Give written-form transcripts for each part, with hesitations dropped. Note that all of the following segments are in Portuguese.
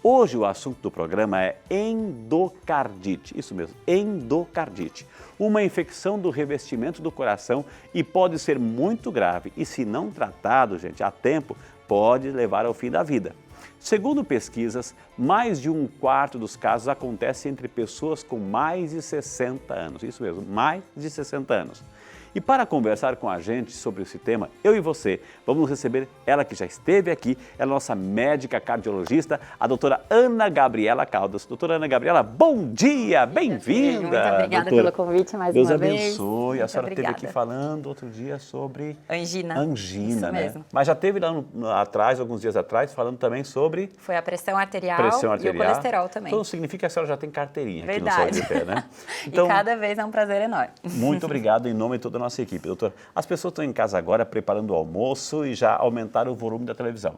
Hoje o assunto do programa é endocardite, isso mesmo, endocardite. Uma infecção do revestimento do coração e pode ser muito grave e se não tratado, gente, a tempo, pode levar ao fim da vida. Segundo pesquisas, mais de 1/4 dos casos acontece entre pessoas com mais de 60 anos, isso mesmo, mais de 60 anos. E para conversar com a gente sobre esse tema, eu e você, vamos receber ela que já esteve aqui, ela é nossa médica cardiologista, a doutora Ana Gabriela Caldas. Doutora Ana Gabriela, bom dia, bem-vinda! Muito obrigada doutora. pelo convite mais Deus uma vez. Deus abençoe. A senhora obrigada. esteve aqui falando outro dia sobre... Angina. Angina, Isso né? mesmo. Mas já esteve lá atrás, alguns dias atrás, falando também sobre... Foi a pressão arterial, e o colesterol também. Então significa que a senhora já tem carteirinha Verdade. aqui no Saúde de Pé, né? Então, e cada vez é um prazer enorme. muito obrigado em nome de toda a nossa equipe. Doutora, as pessoas estão em casa agora preparando o almoço e já aumentaram o volume da televisão.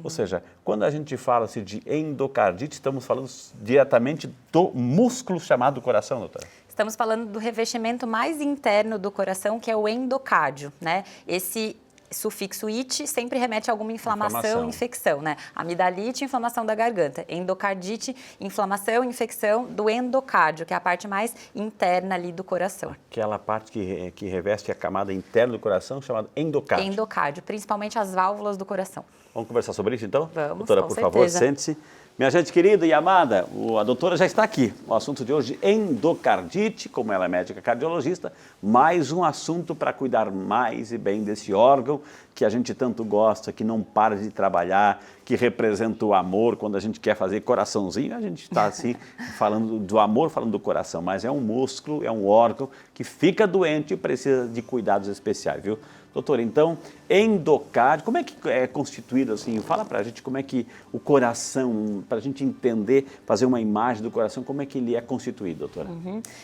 Ou seja, quando a gente fala-se de endocardite, estamos falando diretamente do músculo chamado coração, doutora? Estamos falando do revestimento mais interno do coração, que é o endocárdio, né? Esse sufixo it sempre remete a alguma inflamação, infecção, né? Amidalite, inflamação da garganta. Endocardite, inflamação, infecção do endocárdio, que é a parte mais interna ali do coração. Aquela parte que reveste a camada interna do coração, chamada endocárdio. Endocárdio, principalmente as válvulas do coração. Vamos conversar sobre isso então? Vamos, doutora, com por certeza. favor, sente-se. Minha gente querida e amada, a doutora já está aqui. O assunto de hoje, endocardite, como ela é médica cardiologista, mais um assunto para cuidar mais e bem desse órgão que a gente tanto gosta, que não para de trabalhar, que representa o amor. Quando a gente quer fazer coraçãozinho, a gente está assim, falando do amor, falando do coração, mas é um músculo, é um órgão que fica doente e precisa de cuidados especiais, viu? Doutor, então, endocárdio, como é que é constituído assim? Fala pra gente como é que o coração, para a gente entender, fazer uma imagem do coração, como é que ele é constituído, doutora?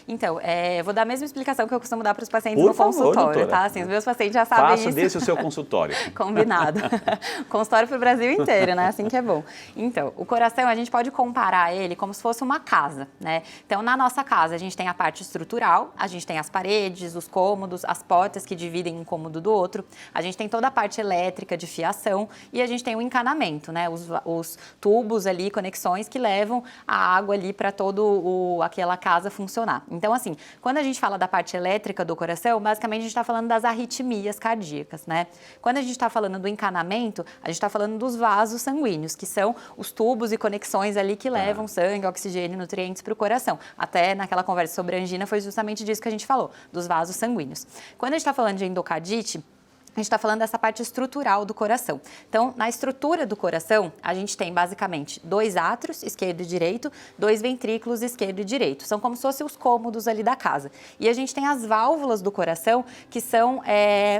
Então, eu vou dar a mesma explicação que eu costumo dar para os pacientes Por no favor, consultório, doutora. tá? Assim, os meus pacientes já sabem Faça isso. desse o seu consultório. Combinado. Consultório para o Brasil inteiro, né? Assim que é bom. Então, o coração, a gente pode comparar ele como se fosse uma casa, né? Então, na nossa casa, a gente tem a parte estrutural, a gente tem as paredes, os cômodos, as portas que dividem um cômodo do outro, a gente tem toda a parte elétrica de fiação e a gente tem o encanamento, né? Os tubos ali, conexões que levam a água ali para aquela casa funcionar. Então, assim, quando a gente fala da parte elétrica do coração, basicamente a gente está falando das arritmias cardíacas, né? Quando a gente está falando do encanamento, a gente está falando dos vasos sanguíneos, que são os tubos e conexões ali que levam sangue, oxigênio, nutrientes para o coração. Até naquela conversa sobre angina foi justamente disso que a gente falou, dos vasos sanguíneos. Quando a gente está falando de endocardite, a gente está falando dessa parte estrutural do coração. Então, na estrutura do coração, a gente tem basicamente 2 átrios, esquerdo e direito, 2 ventrículos, esquerdo e direito. São como se fossem os cômodos ali da casa. E a gente tem as válvulas do coração, que são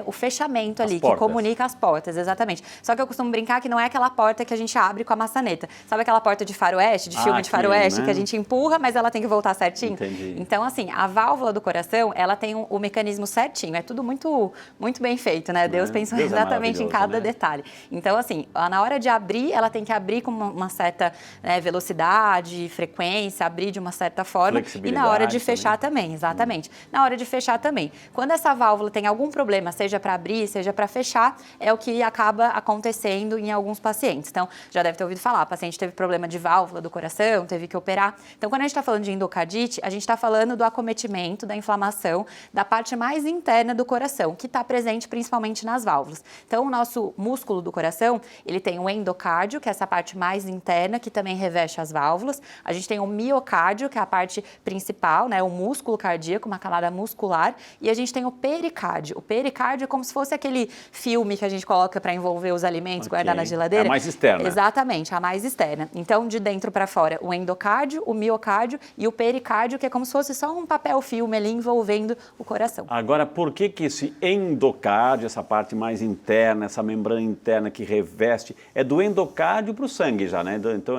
o fechamento ali, que comunica as portas, exatamente. Só que eu costumo brincar que não é aquela porta que a gente abre com a maçaneta. Sabe aquela porta de faroeste, de filme de faroeste, né? Que a gente empurra, mas ela tem que voltar certinho? Entendi. Então, assim, a válvula do coração, ela tem o mecanismo certinho. É tudo muito, muito bem feito, né? Deus pensou exatamente em cada detalhe. Então, assim, na hora de abrir, ela tem que abrir com uma certa velocidade, frequência, abrir de uma certa forma. E na hora de fechar também, exatamente. Na hora de fechar também. Quando essa válvula tem algum problema, seja para abrir, seja para fechar, é o que acaba acontecendo em alguns pacientes. Então, já deve ter ouvido falar, o paciente teve problema de válvula do coração, teve que operar. Então, quando a gente está falando de endocardite, a gente está falando do acometimento, da inflamação, da parte mais interna do coração, que está presente principalmente nas válvulas. Então, o nosso músculo do coração, ele tem o endocárdio, que é essa parte mais interna, que também reveste as válvulas. A gente tem o miocárdio, que é a parte principal, né, o músculo cardíaco, uma camada muscular. E a gente tem o pericárdio. O pericárdio é como se fosse aquele filme que a gente coloca para envolver os alimentos, guardar na geladeira. É a mais externa. Exatamente, a mais externa. Então, de dentro para fora, o endocárdio, o miocárdio e o pericárdio, que é como se fosse só um papel filme ali envolvendo o coração. Agora, por que esse endocárdio, essa parte mais interna, essa membrana interna que reveste, é do endocárdio para o sangue já, né? Então,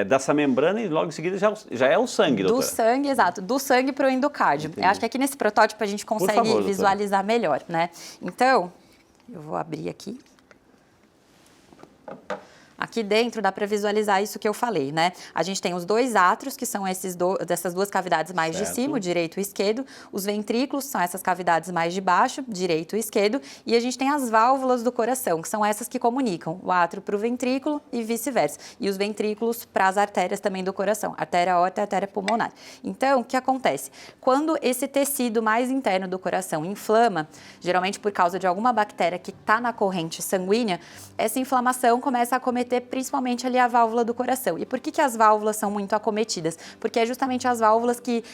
dessa membrana e logo em seguida já é o sangue, doutora. Do sangue, exato. Do sangue para o endocárdio. Eu acho que aqui nesse protótipo a gente consegue visualizar melhor, né? Então, eu vou abrir aqui. Aqui dentro dá para visualizar isso que eu falei, né? A gente tem os dois átrios, que são dessas duas cavidades mais de cima, o direito e o esquerdo. Os ventrículos são essas cavidades mais de baixo, direito e esquerdo. E a gente tem as válvulas do coração, que são essas que comunicam o átrio para o ventrículo e vice-versa. E os ventrículos para as artérias também do coração, artéria aorta e artéria pulmonar. Então, o que acontece? Quando esse tecido mais interno do coração inflama, geralmente por causa de alguma bactéria que está na corrente sanguínea, essa inflamação começa a acometer principalmente ali a válvula do coração. E por que as válvulas são muito acometidas? Porque é justamente as válvulas que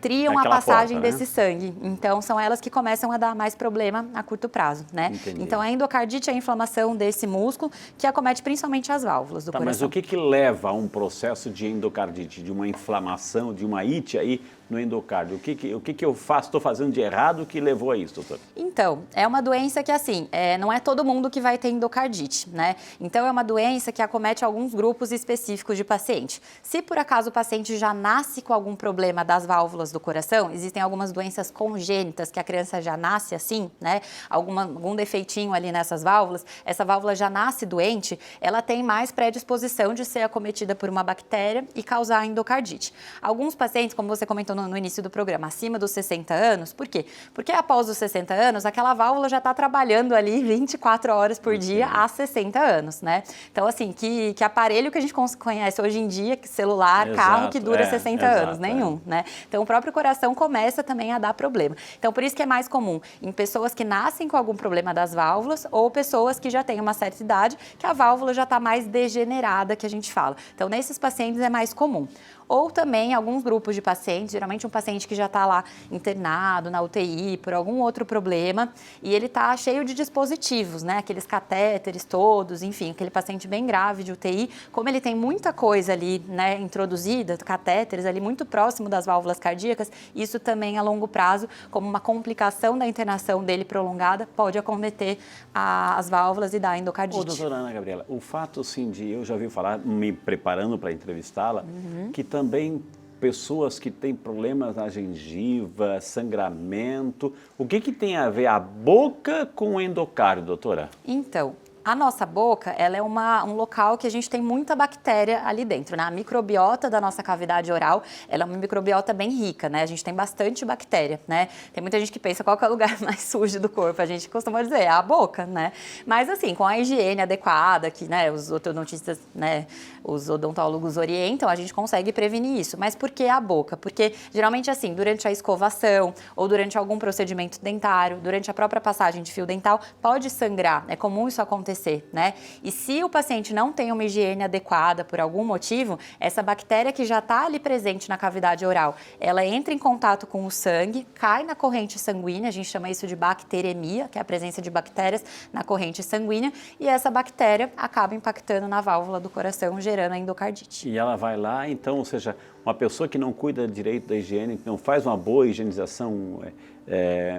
triam a passagem porta, né? desse sangue. Então, são elas que começam a dar mais problema a curto prazo, né? Entendi. Então, a endocardite é a inflamação desse músculo que acomete principalmente as válvulas do coração. Mas o que leva a um processo de endocardite, de uma inflamação, de uma ite aí no endocárdio? O que eu faço, estou fazendo de errado que levou a isso, doutor? Então, é uma doença que, assim, não é todo mundo que vai ter endocardite, né? Então, é uma doença que acomete alguns grupos específicos de paciente. Se, por acaso, o paciente já nasce com algum problema das válvulas do coração, existem algumas doenças congênitas que a criança já nasce assim, né? Algum defeitinho ali nessas válvulas, essa válvula já nasce doente, ela tem mais predisposição de ser acometida por uma bactéria e causar endocardite. Alguns pacientes, como você comentou no início do programa, acima dos 60 anos, por quê? Porque após os 60 anos, aquela válvula já está trabalhando ali 24 horas por dia há 60 anos, né? Então, assim, que aparelho que a gente conhece hoje em dia, que celular, carro, que dura 60 anos? Nenhum, né? Então, o próprio coração começa também a dar problema. Então, por isso que é mais comum em pessoas que nascem com algum problema das válvulas ou pessoas que já têm uma certa idade, que a válvula já está mais degenerada, que a gente fala. Então, nesses pacientes é mais comum. Ou também alguns grupos de pacientes, geralmente um paciente que já está lá internado na UTI por algum outro problema e ele está cheio de dispositivos, né? Aqueles catéteres todos, enfim, aquele paciente bem grave de UTI, como ele tem muita coisa ali, né, introduzida, catéteres ali muito próximo das válvulas cardíacas, isso também a longo prazo, como uma complicação da internação dele prolongada, pode acometer as válvulas e dar endocardite. Ô, doutora Ana Gabriela, o fato, sim, de eu já ouvi falar, me preparando para entrevistá-la, que também pessoas que têm problemas na gengiva, sangramento, o que tem a ver a boca com o endocárdio, doutora? Então, a nossa boca, ela é um local que a gente tem muita bactéria ali dentro, né? A microbiota da nossa cavidade oral, ela é uma microbiota bem rica, né? A gente tem bastante bactéria, né? Tem muita gente que pensa qual que é o lugar mais sujo do corpo, a gente costuma dizer, é a boca, né? Mas assim, com a higiene adequada, que, né, os ortodontistas, né, os odontólogos orientam, a gente consegue prevenir isso. Mas por que a boca? Porque geralmente assim, durante a escovação ou durante algum procedimento dentário, durante a própria passagem de fio dental, pode sangrar, é comum isso acontecer, né? E se o paciente não tem uma higiene adequada por algum motivo, essa bactéria que já está ali presente na cavidade oral, ela entra em contato com o sangue, cai na corrente sanguínea, a gente chama isso de bacteremia, que é a presença de bactérias na corrente sanguínea, e essa bactéria acaba impactando na válvula do coração, gerando a endocardite. E ela vai lá, então, ou seja, uma pessoa que não cuida direito da higiene, que não faz uma boa higienização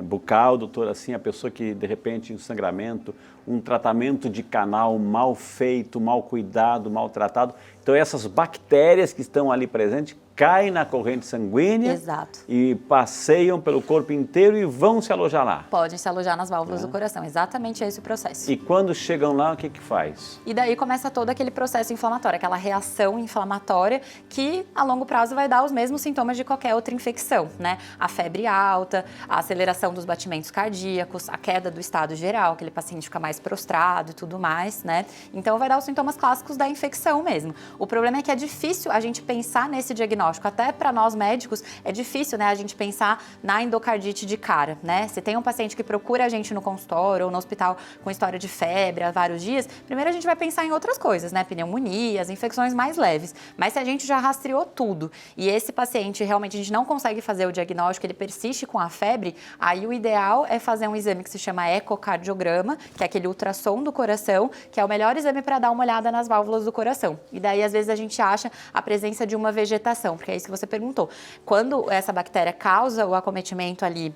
bucal, doutor, assim, a pessoa que, de repente, um sangramento, um tratamento de canal mal feito, mal cuidado, mal tratado, então essas bactérias que estão ali presentes caem na corrente sanguínea. Exato. E passeiam pelo corpo inteiro e vão se alojar lá. Podem se alojar nas válvulas do coração, exatamente esse o processo. E quando chegam lá, o que faz? E daí começa todo aquele processo inflamatório, aquela reação inflamatória que a longo prazo vai dar os mesmos sintomas de qualquer outra infecção, né? A febre alta, a aceleração dos batimentos cardíacos, a queda do estado geral, aquele paciente fica mais prostrado e tudo mais, né? Então vai dar os sintomas clássicos da infecção mesmo. O problema é que é difícil a gente pensar nesse diagnóstico, até para nós médicos é difícil, né, a gente pensar na endocardite de cara, né? Se tem um paciente que procura a gente no consultório ou no hospital com história de febre há vários dias, primeiro a gente vai pensar em outras coisas, né? Pneumonias, infecções mais leves. Mas se a gente já rastreou tudo e esse paciente realmente a gente não consegue fazer o diagnóstico, ele persiste com a febre, aí o ideal é fazer um exame que se chama ecocardiograma, que é aquele ultrassom do coração, que é o melhor exame para dar uma olhada nas válvulas do coração. E daí, às vezes, a gente acha a presença de uma vegetação, porque é isso que você perguntou. Quando essa bactéria causa o acometimento ali,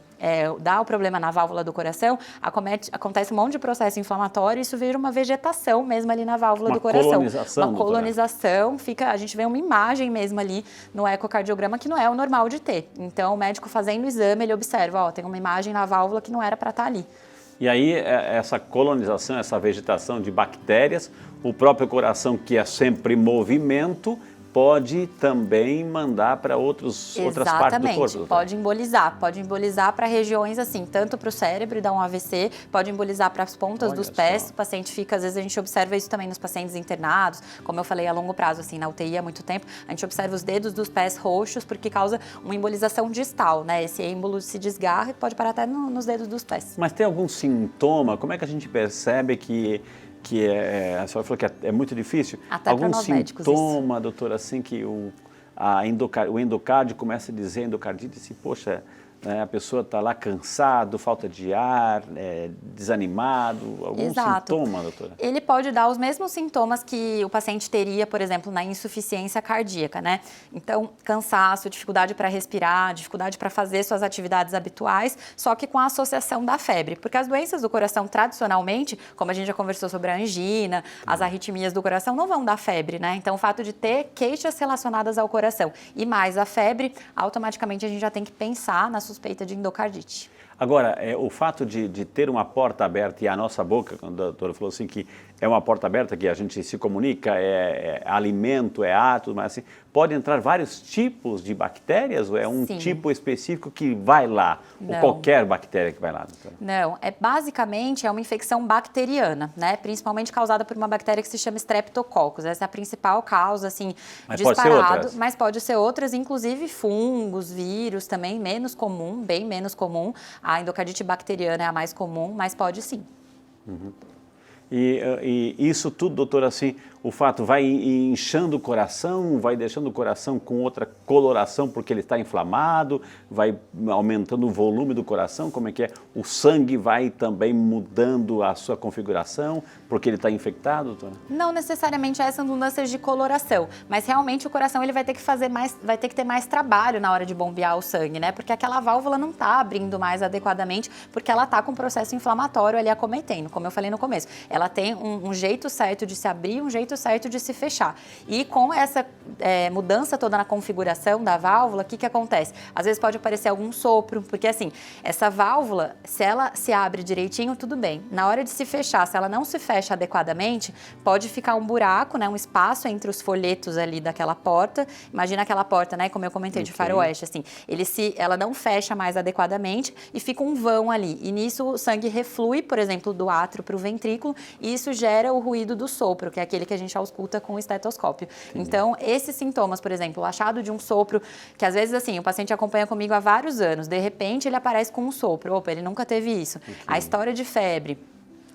dá o problema na válvula do coração, acontece um monte de processo inflamatório e isso vira uma vegetação mesmo ali na válvula do coração. Colonização, uma colonização, a gente vê uma imagem mesmo ali no ecocardiograma que não é o normal de ter. Então, o médico fazendo o exame, ele observa, tem uma imagem na válvula que não era para estar ali. E aí, essa colonização, essa vegetação de bactérias, o próprio coração, que é sempre movimento, pode também mandar para outras partes do corpo. Pode embolizar para regiões assim, tanto para o cérebro e dar um AVC, pode embolizar para as pontas dos pés, o paciente fica, às vezes a gente observa isso também nos pacientes internados, como eu falei, a longo prazo, assim, na UTI há muito tempo, a gente observa os dedos dos pés roxos porque causa uma embolização distal, né? Esse êmbolo se desgarra e pode parar até nos dedos dos pés. Mas tem algum sintoma? Como é que a gente percebe que a senhora falou que é muito difícil? Até algum nós médicos, sintoma, doutora, assim, que o endocárdio começa a dizer, endocardite, assim, poxa, né, a pessoa está lá cansado, falta de ar, desanimado, algum sintoma, doutora? Ele pode dar os mesmos sintomas que o paciente teria, por exemplo, na insuficiência cardíaca, né? Então, cansaço, dificuldade para respirar, dificuldade para fazer suas atividades habituais, só que com a associação da febre. Porque as doenças do coração, tradicionalmente, como a gente já conversou sobre a angina, as arritmias do coração, não vão dar febre, né? Então, o fato de ter queixas relacionadas ao coração e mais a febre, automaticamente a gente já tem que pensar na suspeita de endocardite. Agora, o fato de ter uma porta aberta e a nossa boca, quando a doutora falou assim que é uma porta aberta que a gente se comunica, é alimento, é ar, tudo mais assim, pode entrar vários tipos de bactérias ou é um tipo específico que vai lá? Não. Ou qualquer bactéria que vai lá, doutora? Não, basicamente é uma infecção bacteriana, né? Principalmente causada por uma bactéria que se chama Streptococcus. Essa é a principal causa, assim, mas disparado. Pode ser outras. Mas pode ser outras, inclusive fungos, vírus também, menos comum, bem menos comum. A endocardite bacteriana é a mais comum, mas pode sim. Uhum. E isso tudo, doutor, assim, o fato vai inchando o coração, vai deixando o coração com outra coloração porque ele está inflamado, vai aumentando o volume do coração, como é que é? O sangue vai também mudando a sua configuração porque ele está infectado, doutora? Não necessariamente essas mudanças de coloração, mas realmente o coração ele vai ter que ter mais trabalho na hora de bombear o sangue, né? Porque aquela válvula não está abrindo mais adequadamente porque ela está com um processo inflamatório ali acometendo, como eu falei no começo. Ela tem um jeito certo de se abrir, um jeito certo de se fechar. E com essa mudança toda na configuração da válvula, o que acontece? Às vezes pode aparecer algum sopro, porque assim, essa válvula, se ela se abre direitinho, tudo bem. Na hora de se fechar, se ela não se fecha adequadamente, pode ficar um buraco, né, um espaço entre os folhetos ali daquela porta. Imagina aquela porta, né, como eu comentei, de faroeste, assim, ela não fecha mais adequadamente e fica um vão ali. E nisso o sangue reflui, por exemplo, do átrio para o ventrículo, e isso gera o ruído do sopro, que é aquele que a gente ausculta com o estetoscópio. Então, esses sintomas, por exemplo, o achado de um sopro, que às vezes, assim, o paciente acompanha comigo há vários anos, de repente ele aparece com um sopro, opa, ele nunca teve isso. A história de febre,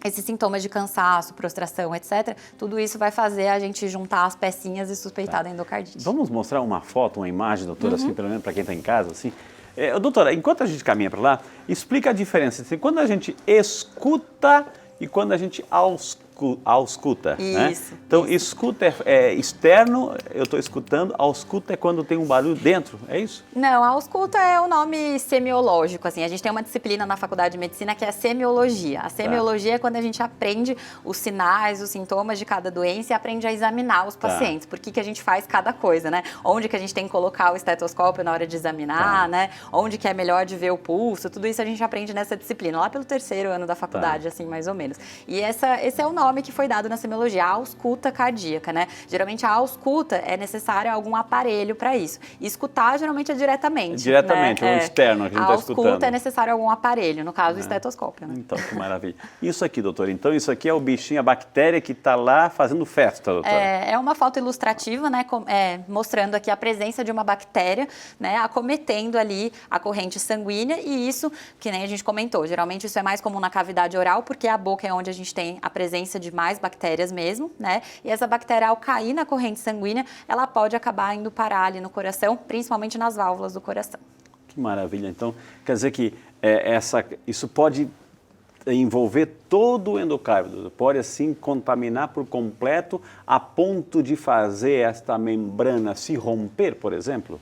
esses sintomas de cansaço, prostração, etc., tudo isso vai fazer a gente juntar as pecinhas e suspeitar da endocardite. Vamos mostrar uma foto, uma imagem, doutora, assim, pelo menos para quem está em casa, assim. Doutora, enquanto a gente caminha para lá, explica a diferença entre quando a gente escuta e quando a gente ausculta, né? Então, escuta é externo, eu estou escutando, ausculta é quando tem um barulho dentro, é isso? Não, a ausculta é o nome semiológico, assim, a gente tem uma disciplina na faculdade de medicina que é a semiologia. A semiologia é quando a gente aprende os sinais, os sintomas de cada doença e aprende a examinar os pacientes, por que a gente faz cada coisa, né? Onde que a gente tem que colocar o estetoscópio na hora de examinar, né? Onde que é melhor de ver o pulso, tudo isso a gente aprende nessa disciplina, lá pelo 3º ano da faculdade, assim, mais ou menos. E esse é o nome que foi dado na semiologia, a ausculta cardíaca, né? Geralmente a ausculta é necessário algum aparelho para isso. E escutar geralmente é diretamente. Diretamente, né? O externo que a gente está escutando. A ausculta é necessário algum aparelho, no caso o estetoscópio, né? Então, que maravilha. Isso aqui, doutor, então isso aqui é o bichinho, a bactéria que está lá fazendo festa, doutora. É uma foto ilustrativa, né? Mostrando aqui a presença de uma bactéria, né? Acometendo ali a corrente sanguínea e isso, que nem a gente comentou, geralmente isso é mais comum na cavidade oral, porque a boca é onde a gente tem a presença de mais bactérias mesmo, né? E essa bactéria, ao cair na corrente sanguínea, ela pode acabar indo parar ali no coração, principalmente nas válvulas do coração. Que maravilha. Então, quer dizer que isso pode envolver todo o endocárdio, pode assim contaminar por completo a ponto de fazer esta membrana se romper, por exemplo?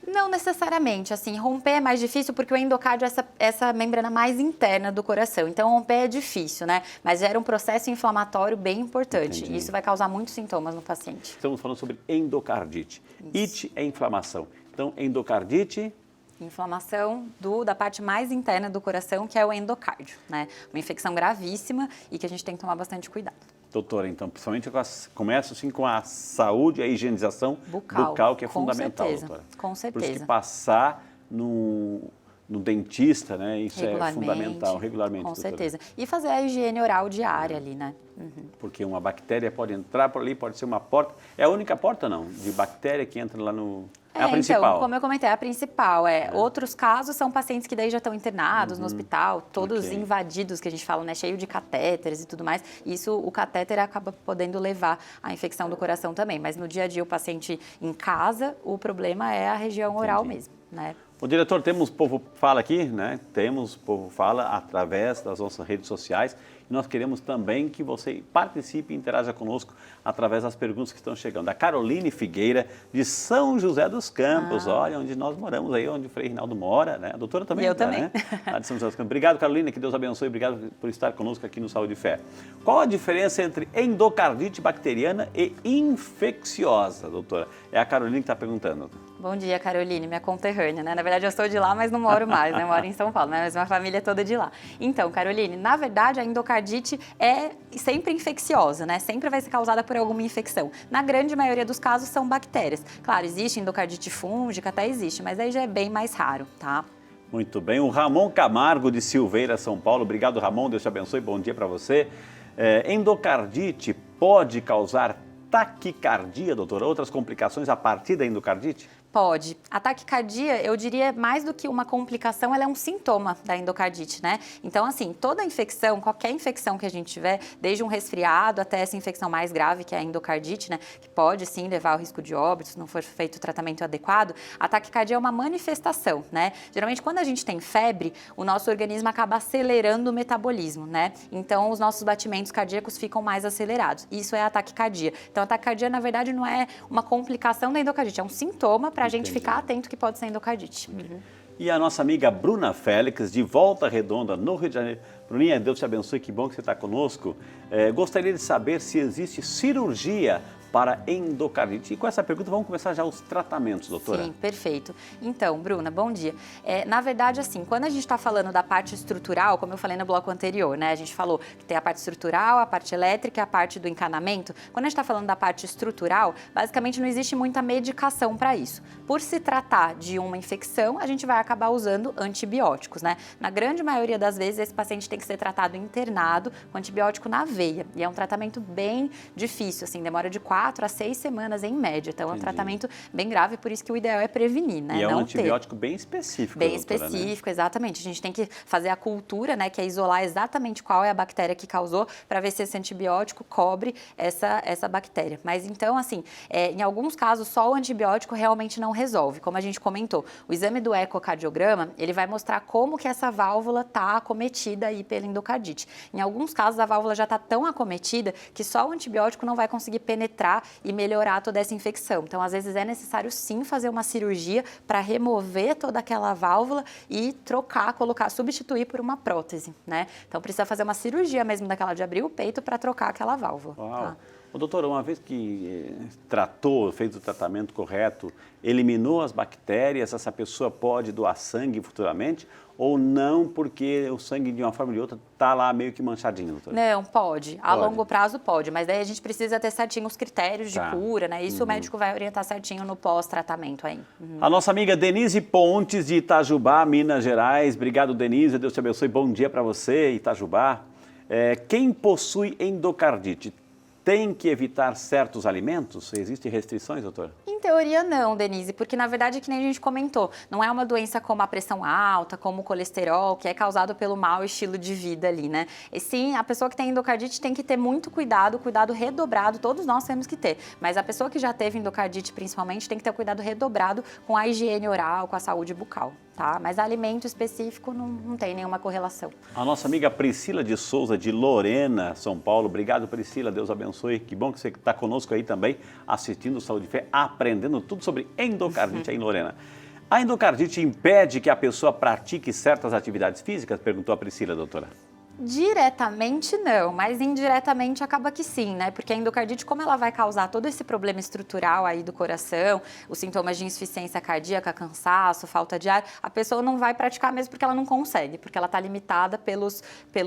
Não necessariamente, assim, romper é mais difícil porque o endocárdio é essa membrana mais interna do coração, então romper é difícil, né? Mas gera um processo inflamatório bem importante. Entendi. E isso vai causar muitos sintomas no paciente. Estamos falando sobre endocardite. It é inflamação. Então, endocardite... Inflamação da parte mais interna do coração, que é o endocárdio, né? Uma infecção gravíssima e que a gente tem que tomar bastante cuidado. Doutora, então, principalmente começa assim com a saúde, a higienização bucal, que é fundamental, doutora. Com certeza. Por isso que passar no dentista, né? Isso é fundamental, regularmente, Com doutora. certeza. E fazer a higiene oral diária ali, né? Porque uma bactéria pode entrar por ali, pode ser uma porta. É a única porta, não, de bactéria que entra lá no... É a principal. Então, como eu comentei, é a principal. Outros casos são pacientes que daí já estão internados no hospital, todos invadidos, que a gente fala, né? Cheio de catéteres e tudo mais. Isso, o catéter acaba podendo levar à infecção do coração também. Mas no dia a dia, o paciente em casa, o problema é a região oral mesmo, né? O diretor, temos Povo Fala aqui, né? Temos Povo Fala através das nossas redes sociais. E nós queremos também que você participe e interaja conosco através das perguntas que estão chegando. A Caroline Figueira, de São José dos Campos, olha, onde nós moramos aí, onde o Frei Reinaldo mora, né? A doutora também Eu também. Né? Lá de São José dos Campos. Obrigado, Carolina, que Deus abençoe. Obrigado por estar conosco aqui no Saúde e Fé. Qual a diferença entre endocardite bacteriana e infecciosa, doutora? É a Caroline que está perguntando. Bom dia, Caroline, minha conterrânea, né? Na verdade, eu sou de lá, mas não moro mais, né? Eu moro em São Paulo, né? Mas minha família é toda de lá. Então, Caroline, na verdade, a endocardite é sempre infecciosa, né? Sempre vai ser causada por alguma infecção. Na grande maioria dos casos, são bactérias. Claro, existe endocardite fúngica, até existe, mas aí já é bem mais raro, tá? Muito bem. O Ramon Camargo, de Silveira, São Paulo. Obrigado, Ramon. Deus te abençoe. Bom dia para você. Endocardite pode causar taquicardia, doutora? Outras complicações a partir da endocardite? Pode. A taquicardia, eu diria, mais do que uma complicação, ela é um sintoma da endocardite, né? Então, assim, toda infecção, qualquer infecção que a gente tiver, desde um resfriado até essa infecção mais grave, que é a endocardite, né? Que pode, sim, levar ao risco de óbito se não for feito o tratamento adequado. A taquicardia é uma manifestação, né? Geralmente, quando a gente tem febre, o nosso organismo acaba acelerando o metabolismo, né? Então, os nossos batimentos cardíacos ficam mais acelerados. Isso é a taquicardia. Então, a taquicardia, na verdade, não é uma complicação da endocardite, é um sintoma para a gente ficar atento que pode ser endocardite. E a nossa amiga Bruna Félix, de Volta Redonda, no Rio de Janeiro. Bruninha, Deus te abençoe, que bom que você está conosco. Gostaria de saber se existe cirurgia para endocardite. E com essa pergunta vamos começar já os tratamentos, doutora. Sim, perfeito. Então, Bruna, bom dia. Na verdade, assim, quando a gente está falando da parte estrutural, como eu falei no bloco anterior, né? A gente falou que tem a parte estrutural, a parte elétrica e a parte do encanamento. Quando a gente está falando da parte estrutural, basicamente não existe muita medicação para isso. Por se tratar de uma infecção, a gente vai acabar usando antibióticos, né? Na grande maioria das vezes, esse paciente tem que ser tratado internado com antibiótico na veia. E é um tratamento bem difícil, assim, demora de 4 a 6 semanas em média. Então, é um tratamento bem grave, por isso que o ideal é prevenir, né? E é um não antibiótico bem específico, bem doutora, específico, né? exatamente. A gente tem que fazer a cultura, né, que é isolar exatamente qual é a bactéria que causou, para ver se esse antibiótico cobre essa bactéria. Mas então, assim, em alguns casos, só o antibiótico realmente não resolve. Como a gente comentou, o exame do ecocardiograma, ele vai mostrar como que essa válvula está acometida aí pela endocardite. Em alguns casos, a válvula já está tão acometida que só o antibiótico não vai conseguir penetrar e melhorar toda essa infecção. Então, às vezes, é necessário sim fazer uma cirurgia para remover toda aquela válvula e trocar, substituir por uma prótese, né? Então, precisa fazer uma cirurgia mesmo daquela de abrir o peito para trocar aquela válvula. Uau. Tá? Ô, doutora, uma vez que fez o tratamento correto, eliminou as bactérias, essa pessoa pode doar sangue futuramente ou não, porque o sangue de uma forma ou de outra está lá meio que manchadinho, doutora? Não, pode. A longo prazo pode, mas daí a gente precisa ter certinho os critérios de cura, né? Isso o médico vai orientar certinho no pós-tratamento aí. A nossa amiga Denise Pontes, de Itajubá, Minas Gerais. Obrigado, Denise. Deus te abençoe. Bom dia para você, Itajubá. Quem possui endocardite tem que evitar certos alimentos? Existem restrições, doutora? Em teoria não, Denise, porque na verdade, que nem a gente comentou, não é uma doença como a pressão alta, como o colesterol, que é causado pelo mau estilo de vida ali, né? E sim, a pessoa que tem endocardite tem que ter muito cuidado redobrado, todos nós temos que ter. Mas a pessoa que já teve endocardite, principalmente, tem que ter cuidado redobrado com a higiene oral, com a saúde bucal, tá? Mas alimento específico não tem nenhuma correlação. A nossa amiga Priscila de Souza, de Lorena, São Paulo. Obrigado, Priscila. Deus abençoe. Que bom que você está conosco aí também, assistindo o Saúde e Fé, aprendendo tudo sobre endocardite aí em Lorena. A endocardite impede que a pessoa pratique certas atividades físicas? Perguntou a Priscila, doutora. Diretamente não, mas indiretamente acaba que sim, né? Porque a endocardite, como ela vai causar todo esse problema estrutural aí do coração, os sintomas de insuficiência cardíaca, cansaço, falta de ar, a pessoa não vai praticar mesmo porque ela não consegue, porque ela está limitada pelos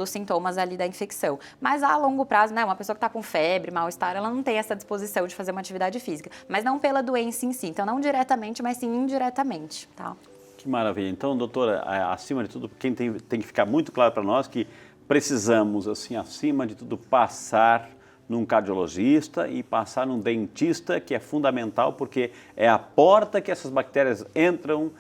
sintomas ali da infecção. Mas a longo prazo, né? Uma pessoa que está com febre, mal-estar, ela não tem essa disposição de fazer uma atividade física, mas não pela doença em si. Então, não diretamente, mas sim indiretamente, tá? Que maravilha. Então, doutora, acima de tudo, quem tem que ficar muito claro para nós que precisamos, assim, acima de tudo, passar num cardiologista e passar num dentista, que é fundamental, porque é a porta que essas bactérias entram,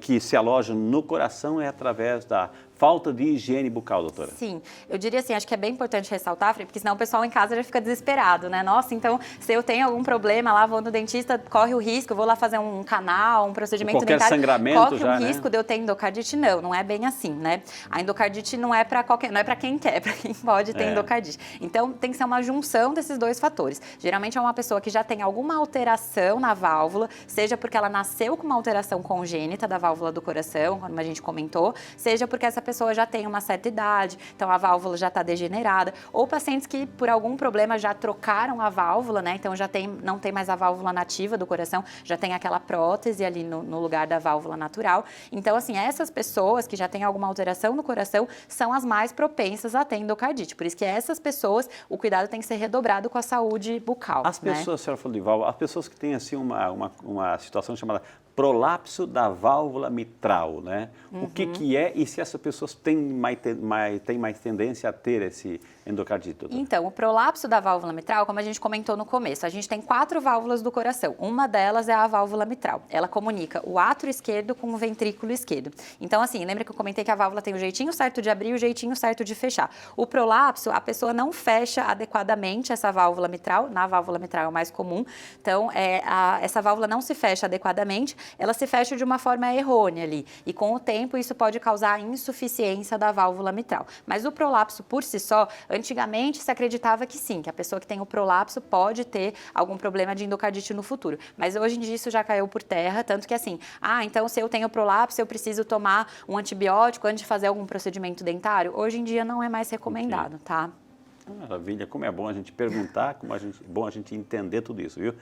que se alojam no coração, é através da falta de higiene bucal, doutora. Sim, eu diria assim, acho que é bem importante ressaltar, porque senão o pessoal em casa já fica desesperado, né? Nossa, então se eu tenho algum problema lá, vou no dentista, corre o risco, eu vou lá fazer um canal, um procedimento qualquer dentário, sangramento corre já, o risco de eu ter endocardite? Não, não é bem assim, né? A endocardite não é para qualquer, não é para quem quer, é para quem pode ter endocardite. Então tem que ser uma junção desses dois fatores. Geralmente é uma pessoa que já tem alguma alteração na válvula, seja porque ela nasceu com uma alteração congênita da válvula do coração, como a gente comentou, seja porque essa pessoa já tem uma certa idade, então a válvula já está degenerada, ou pacientes que por algum problema já trocaram a válvula, né? Então já não tem mais a válvula nativa do coração, já tem aquela prótese ali no lugar da válvula natural. Então, assim, essas pessoas que já têm alguma alteração no coração são as mais propensas a ter endocardite. Por isso que essas pessoas, o cuidado tem que ser redobrado com a saúde bucal. As pessoas, a senhora falou de válvula, as pessoas que têm assim uma situação chamada prolapso da válvula mitral, né? O que é e se essas pessoas têm mais tendência a ter esse endocardite, doutora? Então, o prolapso da válvula mitral, como a gente comentou no começo, a gente tem 4 válvulas do coração. Uma delas é a válvula mitral. Ela comunica o átrio esquerdo com o ventrículo esquerdo. Então, assim, lembra que eu comentei que a válvula tem o jeitinho certo de abrir e o jeitinho certo de fechar. O prolapso, a pessoa não fecha adequadamente essa válvula mitral, na válvula mitral é o mais comum. Então, essa válvula não se fecha adequadamente, ela se fecha de uma forma errônea ali. E com o tempo, isso pode causar insuficiência da válvula mitral. Mas o prolapso por si só, antigamente se acreditava que sim, que a pessoa que tem o prolapso pode ter algum problema de endocardite no futuro. Mas hoje em dia isso já caiu por terra, tanto que assim, então se eu tenho prolapso, eu preciso tomar um antibiótico antes de fazer algum procedimento dentário? Hoje em dia não é mais recomendado, tá? Maravilha, como é bom a gente perguntar, bom a gente entender tudo isso, viu?